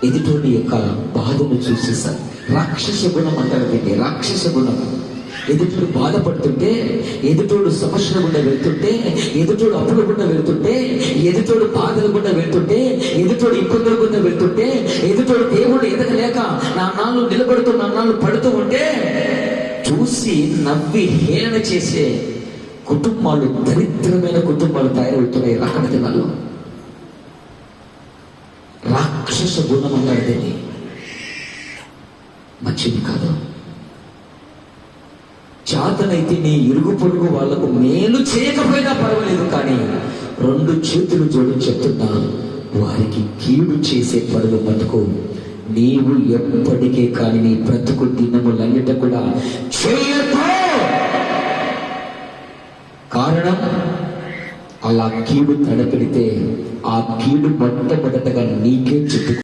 ఎదుటోడి యొక్క బాధను చూసేసారు. రాక్షస గుణం అంటారు దీన్ని, రాక్షస గుణం. ఎదుటోడు బాధపడుతుంటే, ఎదుటోడు సమస్యల గుండా వెళ్తుంటే, ఎదుటోడు అప్పుల గుండా వెళ్తుంటే, ఎదుటోడు బాధల గుండా వెళ్తుంటే, ఎదుటోడు ఇబ్బందుల గుండా వెళ్తుంటే, ఎదుటోడు దేవుడు ఎదగలేక నాన్నాళ్ళు నిలబడుతూ నాన్నాళ్ళు పడుతూ ఉంటే చూసి నవ్వి హేళన చేసే కుటుంబాలు, దరిద్రమైన కుటుంబాలు తయారవుతున్నాయి రాకడ దినాల్లో. రాక్షస గుణం అన్నాడు దీన్ని. మంచిది కాదు. చేతనైతే నీ ఇరుగు పొరుగు వాళ్లకు మేలు చేయకపోయినా పర్వాలేదు, కానీ 2 చేతులు జోడించి చెప్తున్నా, వారికి కీడు చేసే పనులు మటుకు నీవు ఎప్పటికే కానీ నీ బ్రతుకు దినములన్నిట కూడా చేయకు. కారణం, అలా కీడు తడపెడితే ఆ కీడు మొట్టమొదటగా నీకే చుట్టూ